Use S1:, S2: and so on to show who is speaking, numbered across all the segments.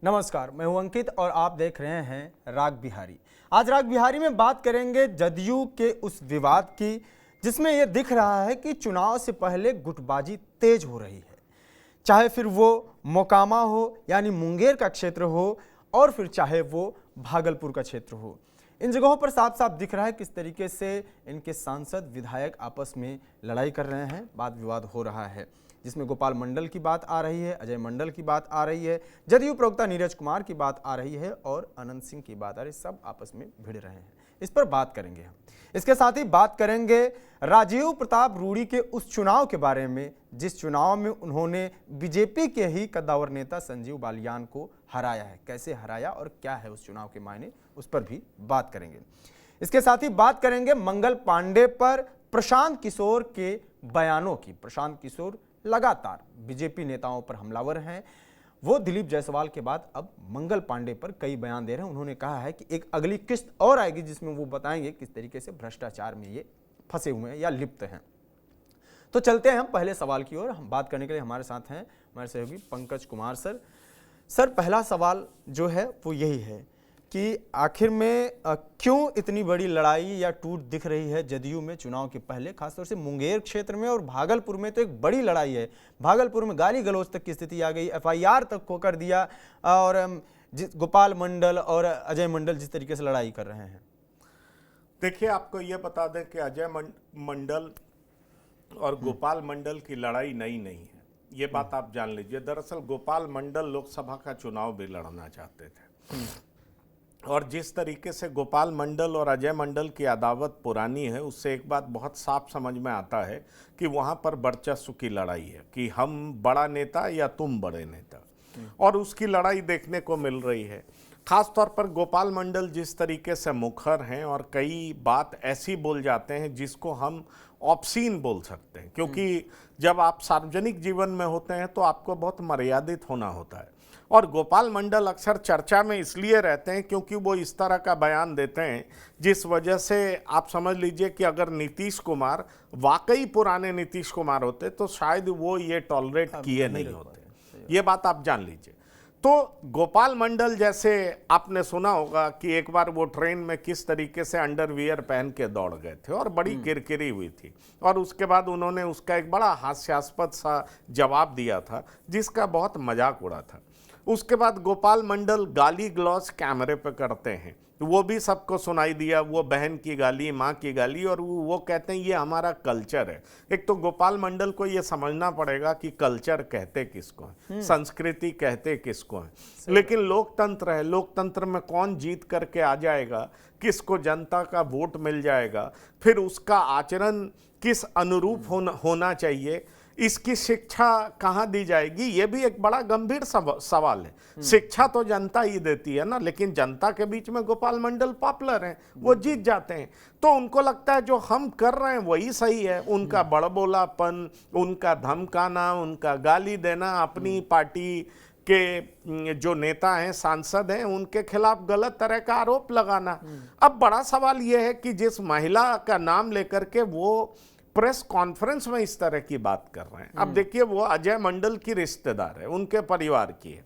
S1: नमस्कार, मैं हूं अंकित और आप देख रहे हैं राग बिहारी। आज राग बिहारी में बात करेंगे जदयू के उस विवाद की जिसमें यह दिख रहा है कि चुनाव से पहले गुटबाजी तेज हो रही है, चाहे फिर वो मोकामा हो यानी मुंगेर का क्षेत्र हो और फिर चाहे वो भागलपुर का क्षेत्र हो। इन जगहों पर साफ साफ दिख रहा है किस तरीके से इनके सांसद विधायक आपस में लड़ाई कर रहे हैं, वाद विवाद हो रहा है, जिसमें गोपाल मंडल की बात आ रही है, अजय मंडल की बात आ रही है, जदयू प्रवक्ता नीरज कुमार की बात आ रही है और अनंत सिंह की बात आ रही है। सब आपस में भिड़ रहे हैं। इस पर बात करेंगे हम। इसके साथ ही बात करेंगे राजीव प्रताप रूडी के उस चुनाव के बारे में जिस चुनाव में उन्होंने बीजेपी के ही कद्दावर नेता संजीव बालियान को हराया है। कैसे हराया और क्या है उस चुनाव के मायने, उस पर भी बात करेंगे। इसके साथ ही बात करेंगे मंगल पांडे पर प्रशांत किशोर के बयानों की। प्रशांत किशोर लगातार बीजेपी नेताओं पर हमलावर हैं। वो दिलीप जायसवाल के बाद अब मंगल पांडे पर कई बयान दे रहे हैं। उन्होंने कहा है कि एक अगली किस्त और आएगी जिसमें वो बताएंगे किस तरीके से भ्रष्टाचार में ये फंसे हुए हैं या लिप्त हैं। तो चलते हैं हम पहले सवाल की ओर। हम बात करने के लिए हमारे साथ हैं हमारे सहयोगी पंकज कुमार सर। सर, पहला सवाल जो है वो यही है कि आखिर में क्यों इतनी बड़ी लड़ाई या टूट दिख रही है जदयू में चुनाव के पहले, खासतौर से मुंगेर क्षेत्र में और भागलपुर में तो एक बड़ी लड़ाई है। भागलपुर में गाली गलौज तक की स्थिति आ गई, एफआईआर तक को कर दिया और गोपाल मंडल और अजय मंडल जिस तरीके से लड़ाई कर रहे हैं।
S2: देखिए, आपको ये बता दें कि अजय मंडल और गोपाल मंडल की लड़ाई नई नहीं है, ये बात आप जान लीजिए। दरअसल गोपाल मंडल लोकसभा का चुनाव भी लड़ना चाहते थे और जिस तरीके से गोपाल मंडल और अजय मंडल की अदावत पुरानी है, उससे एक बात बहुत साफ समझ में आता है कि वहाँ पर वर्चस्व की लड़ाई है कि हम बड़ा नेता या तुम बड़े नेता, और उसकी लड़ाई देखने को मिल रही है। खास तौर पर गोपाल मंडल जिस तरीके से मुखर हैं और कई बात ऐसी बोल जाते हैं जिसको हम ऑब्सीन बोल सकते हैं, क्योंकि जब आप सार्वजनिक जीवन में होते हैं तो आपको बहुत मर्यादित होना होता है। और गोपाल मंडल अक्सर चर्चा में इसलिए रहते हैं क्योंकि वो इस तरह का बयान देते हैं जिस वजह से आप समझ लीजिए कि अगर नीतीश कुमार वाकई पुराने नीतीश कुमार होते तो शायद वो ये टॉलरेट किए नहीं होते। ये बात आप जान लीजिए। तो गोपाल मंडल जैसे आपने सुना होगा कि एक बार वो ट्रेन में किस तरीके से अंडरवियर पहन के दौड़ गए थे और बड़ी किरकिरी हुई थी, और उसके बाद उन्होंने उसका एक बड़ा हास्यास्पद सा जवाब दिया था जिसका बहुत मजाक उड़ा था। उसके बाद गोपाल मंडल गाली ग्लॉस कैमरे पे करते हैं, वो भी सबको सुनाई दिया, वो बहन की गाली, माँ की गाली, और वो कहते हैं ये हमारा कल्चर है। एक तो गोपाल मंडल को ये समझना पड़ेगा कि कल्चर कहते किसको है, संस्कृति कहते किसको है। लेकिन लोकतंत्र है, लोकतंत्र में कौन जीत करके आ जाएगा, किसको जनता का वोट मिल जाएगा, फिर उसका आचरण किस अनुरूप होना चाहिए, इसकी शिक्षा कहाँ दी जाएगी, ये भी एक बड़ा गंभीर सवाल है। शिक्षा तो जनता ही देती है ना, लेकिन जनता के बीच में गोपाल मंडल पॉपुलर हैं, वो जीत जाते हैं, तो उनको लगता है जो हम कर रहे हैं वही सही है। उनका बड़बोलापन, उनका धमकाना, उनका गाली देना, अपनी पार्टी के जो नेता हैं, सांसद हैं, उनके खिलाफ गलत तरह का आरोप लगाना। अब बड़ा सवाल यह है कि जिस महिला का नाम लेकर के वो प्रेस कॉन्फ्रेंस में इस तरह की बात कर रहे हैं, अब देखिए वो अजय मंडल की रिश्तेदार है, उनके परिवार की है।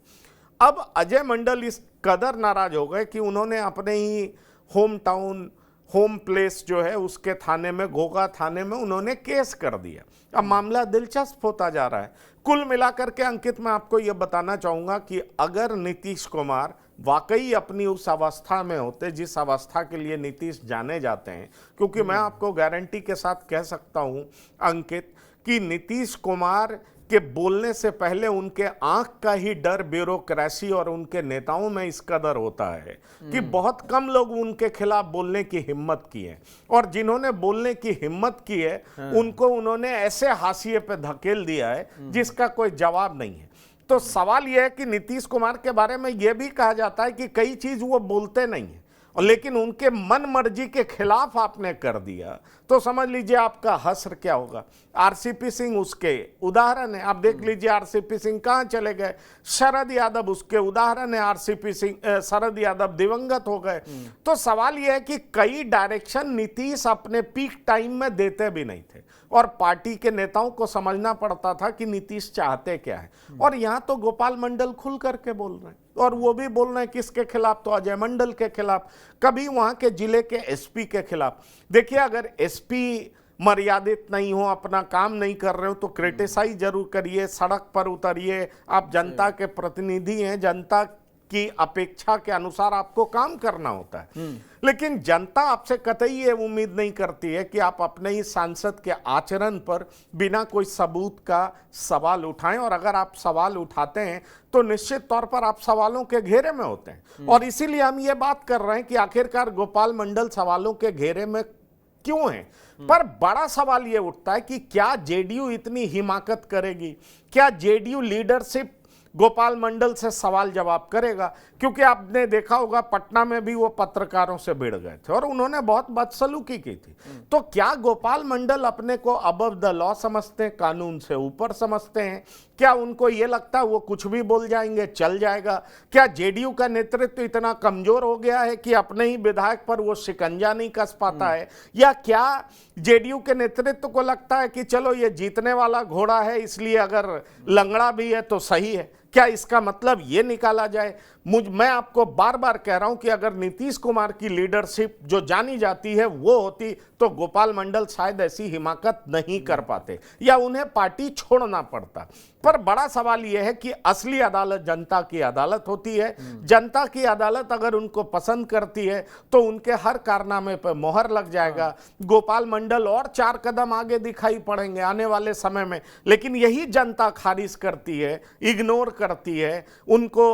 S2: अब अजय मंडल इस कदर नाराज हो गए कि उन्होंने अपने ही होम टाउन, होम प्लेस जो है उसके थाने में, घोघा थाने में उन्होंने केस कर दिया। अब मामला दिलचस्प होता जा रहा है। कुल मिलाकर के अंकित, मैं आपको यह बताना चाहूंगा कि अगर नीतीश कुमार वाकई अपनी उस अवस्था में होते जिस अवस्था के लिए नीतीश जाने जाते हैं, क्योंकि मैं आपको गारंटी के साथ कह सकता हूं अंकित कि नीतीश कुमार के बोलने से पहले उनके आंख का ही डर ब्यूरोक्रेसी और उनके नेताओं में इस कदर होता है कि बहुत कम लोग उनके खिलाफ बोलने की हिम्मत की है, और जिन्होंने बोलने की हिम्मत की है उनको उन्होंने ऐसे हाशिए पे धकेल दिया है जिसका कोई जवाब नहीं है। तो सवाल यह है कि नीतीश कुमार के बारे में यह भी कहा जाता है कि कई चीज वो बोलते नहीं है, और लेकिन उनके मन मर्जी के खिलाफ आपने कर दिया तो समझ लीजिए आपका हश्र क्या होगा। आरसीपी सिंह उसके उदाहरण है। आप देख लीजिए आरसीपी सिंह कहां चले गए, शरद यादव उसके उदाहरण है। आरसीपी सिंह, शरद यादव दिवंगत हो गए। तो सवाल यह है कि कई डायरेक्शन नीतीश अपने पीक टाइम में देते भी नहीं थे, और पार्टी के नेताओं को समझना पड़ता था कि नीतीश चाहते क्या है। और यहां तो गोपाल मंडल खुल करके बोल रहे हैं, और वो भी बोल रहे हैं किसके खिलाफ, तो अजय मंडल के खिलाफ, कभी वहां के जिले के एसपी के खिलाफ। देखिए, अगर एसपी मर्यादित नहीं हो, अपना काम नहीं कर रहे हो, तो क्रिटिसाइज जरूर करिए, सड़क पर उतरिए। आप जनता के प्रतिनिधि हैं, जनता की अपेक्षा के अनुसार आपको काम करना होता है। लेकिन जनता आपसे कतई ये उम्मीद नहीं करती है कि आप अपने ही सांसद के आचरण पर बिना कोई सबूत का सवाल उठाएं, और अगर आप सवाल उठाते हैं तो निश्चित तौर पर आप सवालों के घेरे में होते हैं। और इसीलिए हम ये बात कर रहे हैं कि आखिरकार गोपाल मंडल सवालों के घेरे में क्यों है। पर बड़ा सवाल यह उठता है कि क्या जेडीयू इतनी हिमाकत करेगी, क्या जेडीयू लीडरशिप गोपाल मंडल से सवाल जवाब करेगा। क्योंकि आपने देखा होगा पटना में भी वो पत्रकारों से भिड़ गए थे और उन्होंने बहुत बदसलूकी की थी। तो क्या गोपाल मंडल अपने को अबव द लॉ समझते हैं, कानून से ऊपर समझते हैं? क्या उनको ये लगता है वो कुछ भी बोल जाएंगे, चल जाएगा? क्या जेडीयू का नेतृत्व इतना कमजोर हो गया है कि अपने ही विधायक पर वो शिकंजा नहीं कस पाता है? या क्या जेडीयू के नेतृत्व को लगता है कि चलो ये जीतने वाला घोड़ा है, इसलिए अगर लंगड़ा भी है तो सही है? क्या इसका मतलब ये निकाला जाए? मैं आपको बार बार कह रहा हूं कि अगर नीतीश कुमार की लीडरशिप जो जानी जाती है वो होती तो गोपाल मंडल शायद ऐसी हिमाकत नहीं कर पाते या उन्हें पार्टी छोड़ना पड़ता। पर बड़ा सवाल यह है कि असली अदालत जनता की अदालत होती है। जनता की अदालत अगर उनको पसंद करती है तो उनके हर कारनामे पर मोहर लग जाएगा। गोपाल मंडल और 4 कदम आगे दिखाई पड़ेंगे आने वाले समय में, लेकिन यही जनता खारिज करती है, इग्नोर करती है, उनको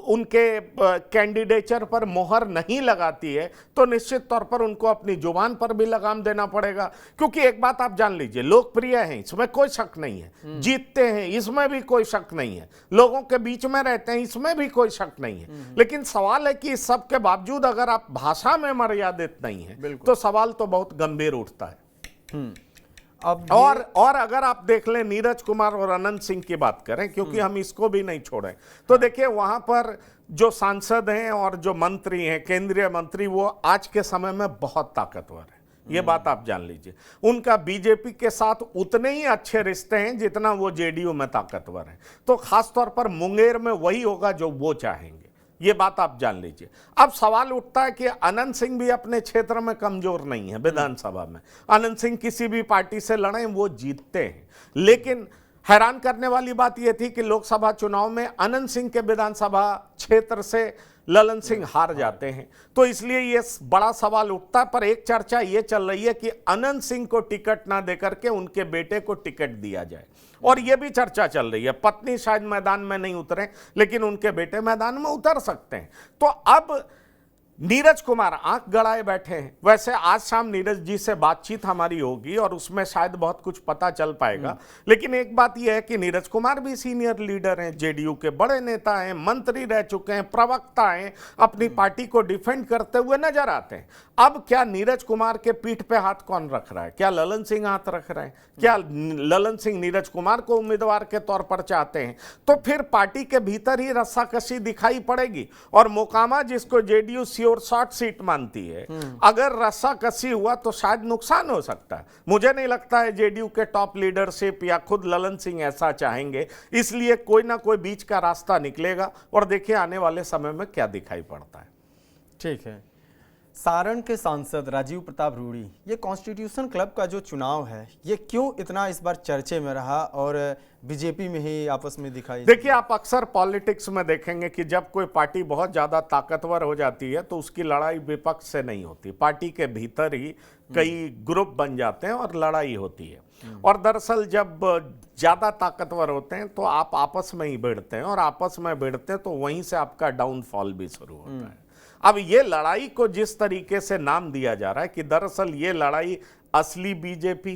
S2: उनके कैंडिडेचर पर मोहर नहीं लगाती है, तो निश्चित तौर पर उनको अपनी जुबान पर भी लगाम देना पड़ेगा। क्योंकि एक बात आप जान लीजिए, लोकप्रिय हैं इसमें कोई शक नहीं है, जीतते हैं इसमें भी कोई शक नहीं है, लोगों के बीच में रहते हैं इसमें भी कोई शक नहीं है। लेकिन सवाल है कि इस सब के बावजूद अगर आप भाषा में मर्यादित नहीं है तो सवाल तो बहुत गंभीर उठता है। और अगर आप देख लें नीरज कुमार और अनंत सिंह की बात करें, क्योंकि हम इसको भी नहीं छोड़ें, तो देखिए वहां पर जो सांसद हैं और जो मंत्री हैं, केंद्रीय मंत्री, वो आज के समय में बहुत ताकतवर है। ये बात आप जान लीजिए। उनका बीजेपी के साथ उतने ही अच्छे रिश्ते हैं जितना वो जेडीयू में ताकतवर है। तो खासतौर पर मुंगेर में वही होगा जो वो चाहेंगे, ये बात आप जान लीजिए। अब सवाल उठता है कि अनंत सिंह भी अपने क्षेत्र में कमजोर नहीं है। विधानसभा में अनंत सिंह किसी भी पार्टी से लड़े वो जीतते हैं, लेकिन हैरान करने वाली बात यह थी कि लोकसभा चुनाव में अनंत सिंह के विधानसभा क्षेत्र से ललन सिंह हार जाते हैं। तो इसलिए ये बड़ा सवाल उठता है। पर एक चर्चा ये चल रही है कि अनंत सिंह को टिकट ना देकर के उनके बेटे को टिकट दिया जाए, और ये भी चर्चा चल रही है। पत्नी शायद मैदान में नहीं उतरे, लेकिन उनके बेटे मैदान में उतर सकते हैं। तो अब नीरज कुमार आंख गड़ाए बैठे हैं। वैसे आज शाम नीरज जी से बातचीत हमारी होगी और उसमें शायद बहुत कुछ पता चल पाएगा। लेकिन एक बात यह है कि नीरज कुमार भी सीनियर लीडर हैं, जेडीयू के बड़े नेता हैं, मंत्री रह चुके हैं, प्रवक्ता हैं, अपनी पार्टी को डिफेंड करते हुए नजर आते हैं। अब क्या नीरज कुमार के पीठ पे हाथ कौन रख रहा है? क्या ललन सिंह हाथ रख रहे हैं? क्या ललन सिंह नीरज कुमार को उम्मीदवार के तौर पर चाहते हैं? तो फिर पार्टी के भीतर ही रस्साकशी दिखाई पड़ेगी। और मोकामा जिसको जेडीयू और शॉर्ट सीट मानती है, अगर रस्साकशी हुआ तो शायद नुकसान हो सकता है। मुझे नहीं लगता है जेडीयू के टॉप लीडरशिप या खुद ललन सिंह ऐसा चाहेंगे, इसलिए कोई ना कोई बीच का रास्ता निकलेगा और देखिए आने वाले समय में क्या दिखाई पड़ता है।
S1: ठीक है। सारण के सांसद राजीव प्रताप रूडी, ये कॉन्स्टिट्यूशन क्लब का जो चुनाव है ये क्यों इतना इस बार चर्चे में रहा और बीजेपी में ही आपस में दिखाई?
S2: देखिए, आप अक्सर पॉलिटिक्स में देखेंगे कि जब कोई पार्टी बहुत ज्यादा ताकतवर हो जाती है तो उसकी लड़ाई विपक्ष से नहीं होती, पार्टी के भीतर ही कई ग्रुप बन जाते हैं और लड़ाई होती है। और दरअसल जब ज्यादा ताकतवर होते हैं तो आप आपस में ही भिड़ते हैं, और आपस में भिड़ते हैं तो वहीं से आपका डाउनफॉल भी शुरू होता है। अब ये लड़ाई को जिस तरीके से नाम दिया जा रहा है कि दरअसल ये लड़ाई असली बीजेपी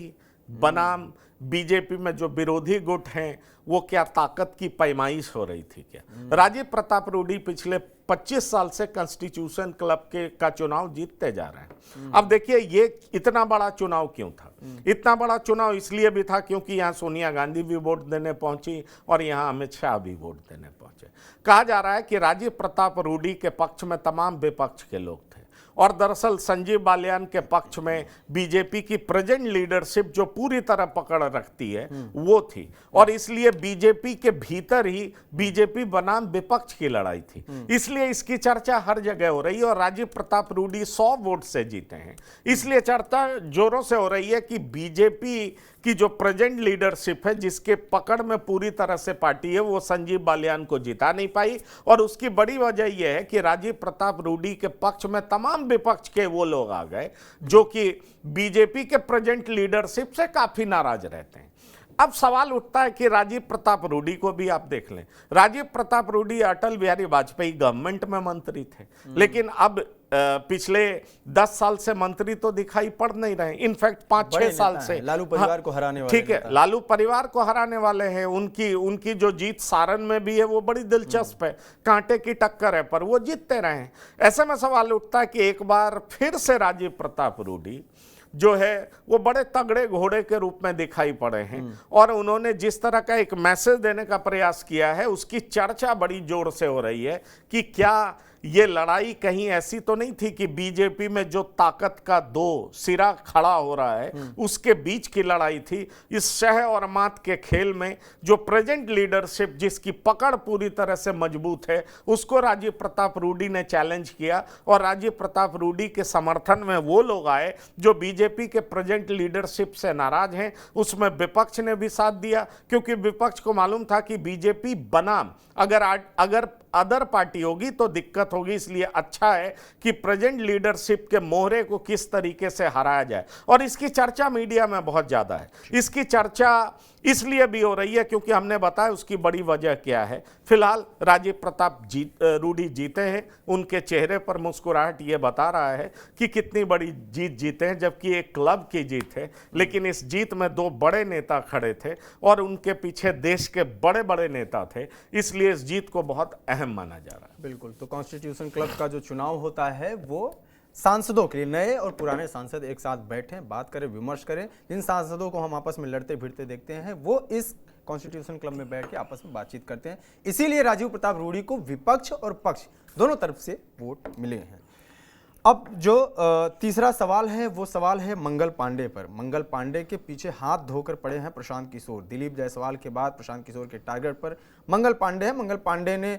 S2: बनाम बीजेपी में जो विरोधी गुट हैं वो क्या ताकत की पैमाइश हो रही थी क्या? राजीव प्रताप रूडी पिछले 25 साल से कॉन्स्टिट्यूशन क्लब का चुनाव जीतते जा रहे हैं। अब देखिए, ये इतना बड़ा चुनाव क्यों था? इतना बड़ा चुनाव इसलिए भी था क्योंकि यहाँ सोनिया गांधी भी वोट देने पहुंची और यहाँ अमित शाह भी वोट देने पहुंचे। कहा जा रहा है कि राजीव प्रताप रूडी के पक्ष में तमाम विपक्ष के लोग थे और दरअसल संजीव बालियान के पक्ष में बीजेपी की प्रेजेंट लीडरशिप जो पूरी तरह पकड़ रखती है वो थी, और इसलिए बीजेपी के भीतर ही बीजेपी बनाम विपक्ष की लड़ाई थी। इसलिए इसकी चर्चा हर जगह हो रही है, और राजीव प्रताप रूडी 100 वोट से जीते हैं। इसलिए चर्चा जोरों से हो रही है कि बीजेपी की जो प्रेजेंट लीडरशिप है, जिसके पकड़ में पूरी तरह से पार्टी है, वो संजीव बालियान को जिता नहीं पाई। और उसकी बड़ी वजह यह है कि राजीव प्रताप रूडी के पक्ष में तमाम विपक्ष के वो लोग आ गए जो कि बीजेपी के प्रेजेंट लीडरशिप से काफी नाराज रहते हैं। अब सवाल उठता है कि राजीव प्रताप रूडी को भी आप देख लें। राजीव प्रताप रूडी अटल बिहारी वाजपेयी गवर्नमेंट में मंत्री थे, लेकिन अब पिछले 10 साल से मंत्री तो दिखाई पड़ नहीं रहे। इनफैक्ट 5-6 साल से
S1: लालू परिवार को हराने वाले,
S2: ठीक है, लालू परिवार को हराने वाले हैं। उनकी जो जीत सारण में भी है वो बड़ी दिलचस्प है, कांटे की टक्कर है, पर वो जीतते रहे हैं। ऐसे में सवाल उठता है कि एक बार फिर से राजीव प्रताप रूडी जो है वो बड़े तगड़े घोड़े के रूप में दिखाई पड़े हैं, और उन्होंने जिस तरह का एक मैसेज देने का प्रयास किया है, उसकी चर्चा बड़ी जोर से हो रही है कि क्या ये लड़ाई कहीं ऐसी तो नहीं थी कि बीजेपी में जो ताकत का दो सिरा खड़ा हो रहा है उसके बीच की लड़ाई थी। इस शह और मात के खेल में जो प्रेजेंट लीडरशिप जिसकी पकड़ पूरी तरह से मजबूत है, उसको राजीव प्रताप रूडी ने चैलेंज किया, और राजीव प्रताप रूडी के समर्थन में वो लोग आए जो बीजेपी के प्रेजेंट लीडरशिप से नाराज हैं। उसमें विपक्ष ने भी साथ दिया, क्योंकि विपक्ष को मालूम था कि बीजेपी बनाम अगर अदर पार्टी होगी तो दिक्कत होगी, इसलिए अच्छा है कि प्रेजेंट लीडरशिप के मोहरे को किस तरीके से हराया जाए। और इसकी चर्चा मीडिया में बहुत ज्यादा है। इसकी चर्चा इसलिए भी हो रही है क्योंकि हमने बताया उसकी बड़ी वजह क्या है। फिलहाल राजीव प्रताप रूडी जीते हैं, उनके चेहरे पर मुस्कुराहट ये बता रहा है कि कितनी बड़ी जीत जीते हैं, जबकि एक क्लब की जीत है। लेकिन इस जीत में 2 बड़े नेता खड़े थे और उनके पीछे देश के बड़े बड़े नेता थे, इसलिए इस जीत को बहुत अहम माना जा रहा है।
S1: बिल्कुल। तो कॉन्स्टिट्यूशन क्लब का जो चुनाव होता है वो सांसदों के लिए, नए और पुराने सांसद एक साथ बैठें, बात करें, विमर्श करें। जिन सांसदों को हम आपस में लड़ते भिड़ते देखते हैं वो इस कॉन्स्टिट्यूशन क्लब में बैठ के आपस में बातचीत करते हैं। इसीलिए राजीव प्रताप रूडी को विपक्ष और पक्ष दोनों तरफ से वोट मिले हैं। अब जो तीसरा सवाल है वो सवाल है मंगल पांडे पर। मंगल पांडे के पीछे हाथ धोकर पड़े हैं प्रशांत किशोर। दिलीप जायसवाल के बाद प्रशांत किशोर के टारगेट पर मंगल पांडे है। मंगल पांडे ने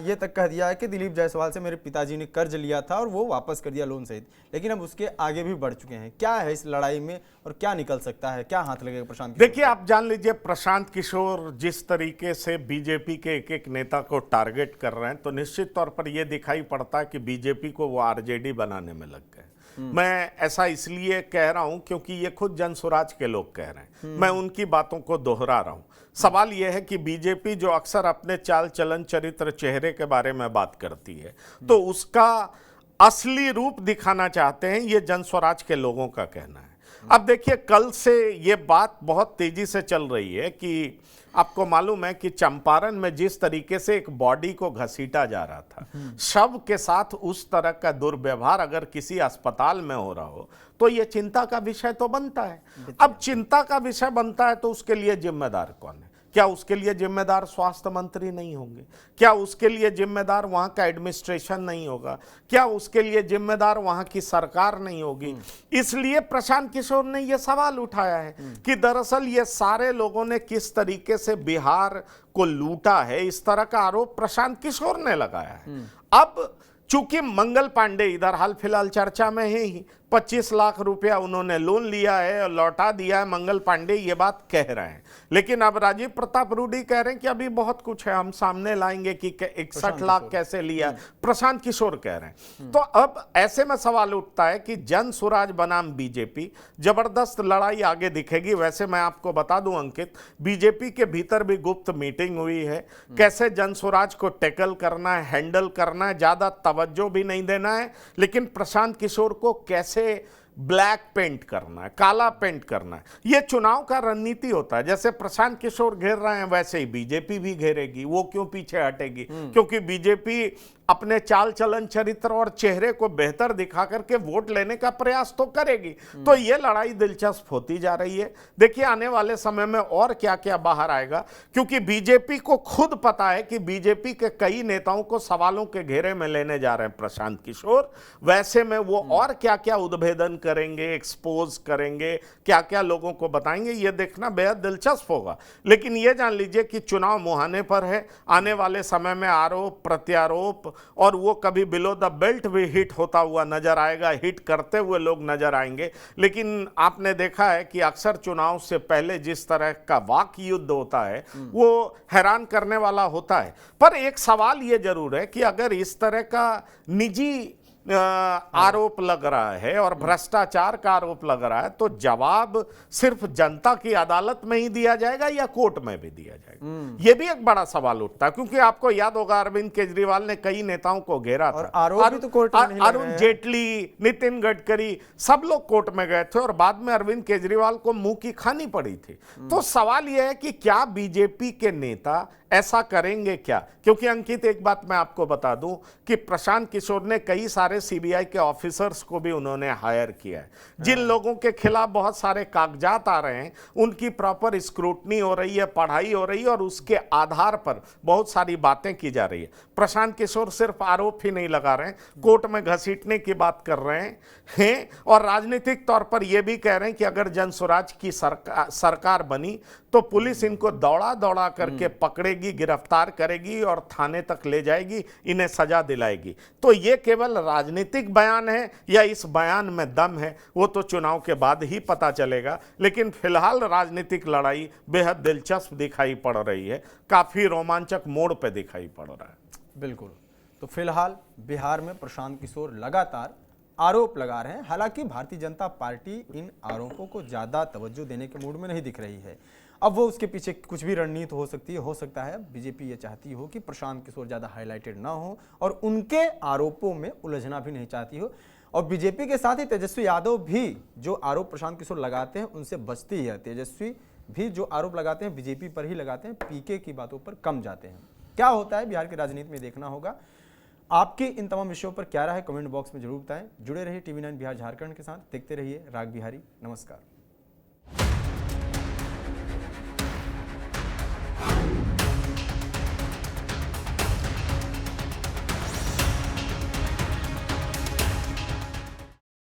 S1: ये तक कह दिया है कि दिलीप जायसवाल से मेरे पिताजी ने कर्ज लिया था और वो वापस कर दिया लोन सहित, लेकिन अब उसके आगे भी बढ़ चुके हैं। क्या है इस लड़ाई में और क्या निकल सकता है, क्या हाथ लगेगा प्रशांत?
S2: देखिए, आप जान लीजिए, प्रशांत किशोर जिस तरीके से बीजेपी के एक एक नेता को टारगेट कर रहे हैं, तो निश्चित तौर पर यह दिखाई पड़ता है कि बीजेपी को वो आरजेडी बनाने में लग गए। मैं ऐसा इसलिए कह रहा हूं क्योंकि ये खुद जन स्वराज के लोग कह रहे हैं, मैं उनकी बातों को दोहरा रहा हूं। सवाल यह है कि बीजेपी जो अक्सर अपने चाल चलन चरित्र चेहरे के बारे में बात करती है, तो उसका असली रूप दिखाना चाहते हैं, ये जन स्वराज के लोगों का कहना है। अब देखिए, कल से ये बात बहुत तेजी से चल रही है कि आपको मालूम है कि चंपारण में जिस तरीके से एक बॉडी को घसीटा जा रहा था, शव के साथ उस तरह का दुर्व्यवहार अगर किसी अस्पताल में हो रहा हो तो ये चिंता का विषय तो बनता है। अब चिंता का विषय बनता है तो उसके लिए जिम्मेदार कौन है? क्या उसके लिए जिम्मेदार स्वास्थ्य मंत्री नहीं होंगे? क्या उसके लिए जिम्मेदार वहां का एडमिनिस्ट्रेशन नहीं होगा? क्या उसके लिए जिम्मेदार वहां की सरकार नहीं होगी? इसलिए प्रशांत किशोर ने यह सवाल उठाया है कि दरअसल ये सारे लोगों ने किस तरीके से बिहार को लूटा है, इस तरह का आरोप प्रशांत किशोर ने लगाया है। अब चूंकि मंगल पांडे इधर हाल फिलहाल चर्चा में है ही, 25 लाख रुपया उन्होंने लोन लिया है और लौटा दिया है, मंगल पांडे ये बात कह रहे हैं। लेकिन अब राजीव प्रताप रूडी कह रहे हैं कि अभी बहुत कुछ है, हम सामने लाएंगे कि 61 लाख कैसे लिया, प्रशांत किशोर कह रहे हैं। तो अब ऐसे में सवाल उठता है कि जन स्वराज बनाम बीजेपी, जबरदस्त लड़ाई आगे दिखेगी। वैसे मैं आपको बता दूं अंकित, बीजेपी के भीतर भी गुप्त मीटिंग हुई है, कैसे जन स्वराज को टैकल करना है, हैंडल करना है, ज्यादा तवज्जो भी नहीं देना है, लेकिन प्रशांत किशोर को कैसे ब्लैक पेंट करना है, काला पेंट करना है। यह चुनाव का रणनीति होता है। जैसे प्रशांत किशोर घेर रहे हैं वैसे ही बीजेपी भी घेरेगी। वो क्यों पीछे हटेगी? क्योंकि बीजेपी अपने चाल चलन, चरित्र और चेहरे को बेहतर दिखा करके वोट लेने का प्रयास तो करेगी। तो ये लड़ाई दिलचस्प होती जा रही है। देखिए आने वाले समय में और क्या क्या बाहर आएगा, क्योंकि बीजेपी को खुद पता है कि बीजेपी के कई नेताओं को सवालों के घेरे में लेने जा रहे हैं प्रशांत किशोर। वैसे में वो और क्या क्या उद्भेदन करेंगे, एक्सपोज करेंगे, क्या क्या लोगों को बताएंगे, ये देखना बेहद दिलचस्प होगा। लेकिन ये जान लीजिए कि चुनाव मुहाने पर है। आने वाले समय में आरोप प्रत्यारोप और वो कभी बिलो द बेल्ट भी हिट होता हुआ नजर आएगा, हिट करते हुए लोग नजर आएंगे। लेकिन आपने देखा है कि अक्सर चुनाव से पहले जिस तरह का वाक युद्ध होता है वो हैरान करने वाला होता है। पर एक सवाल ये जरूर है कि अगर इस तरह का निजी आरोप लग रहा है और भ्रष्टाचार का आरोप लग रहा है, तो जवाब सिर्फ जनता की अदालत में ही दिया जाएगा या कोर्ट में भी दिया जाएगा? ये भी एक बड़ा सवाल उठता है, क्योंकि आपको याद होगा अरविंद केजरीवाल ने कई नेताओं को घेरा था।
S1: आरोप भी तो कोर्ट में नहीं लग रहे
S2: अरुण
S1: हैं।
S2: जेटली, नितिन गडकरी, सब लोग कोर्ट में गए थे और बाद में अरविंद केजरीवाल को मुंह की खानी पड़ी थी। तो सवाल यह है कि क्या बीजेपी के नेता ऐसा करेंगे क्या? क्योंकि अंकित एक बात मैं आपको बता दूं कि प्रशांत किशोर ने कई सारे सीबीआई के ऑफिसर्स को भी उन्होंने हायर किया है। जिन लोगों के खिलाफ बहुत सारे कागजात आ रहे हैं उनकी प्रॉपर स्क्रूटनी हो रही है, पढ़ाई हो रही है और उसके आधार पर बहुत सारी बातें की जा रही है। प्रशांत किशोर सिर्फ आरोप ही नहीं लगा रहे हैं, कोर्ट में घसीटने की बात कर रहे हैं और राजनीतिक तौर पर यह भी कह रहे हैं कि अगर जनसुराज की सरकार बनी तो पुलिस इनको दौड़ा दौड़ा करके पकड़ेगी, गिरफ्तार करेगी और थाने तक ले जाएगी, इन्हें सजा दिलाएगी। तो ये केवल राजनीतिक बयान है या इस बयान में दम है, वो तो चुनाव के बाद ही पता चलेगा। लेकिन फिलहाल राजनीतिक लड़ाई बेहद दिलचस्प दिखाई पड़ रही है, काफी रोमांचक मोड़ पे दिखाई पड़ रहा है।
S1: बिल्कुल। तो फिलहाल बिहार में प्रशांत किशोर लगातार आरोप लगा रहे हैं। हालांकि भारतीय जनता पार्टी इन आरोपों को ज़्यादा तवज्जो देने के मूड में नहीं दिख रही है। अब वो उसके पीछे कुछ भी रणनीति हो सकती है। हो सकता है बीजेपी ये चाहती हो कि प्रशांत किशोर ज़्यादा हाईलाइटेड ना हो और उनके आरोपों में उलझना भी नहीं चाहती हो। और बीजेपी के साथ ही तेजस्वी यादव भी जो आरोप प्रशांत किशोर लगाते हैं उनसे बचती ही है। तेजस्वी भी जो आरोप लगाते हैं बीजेपी पर ही लगाते हैं, पीके की बातों पर कम जाते हैं। क्या होता है बिहार की राजनीति में देखना होगा। आपकी इन तमाम विषयों पर क्या राय है कमेंट बॉक्स में जरूर बताएं। जुड़े रहिए TV9 बिहार झारखंड के साथ। देखते रहिए राग बिहारी। नमस्कार।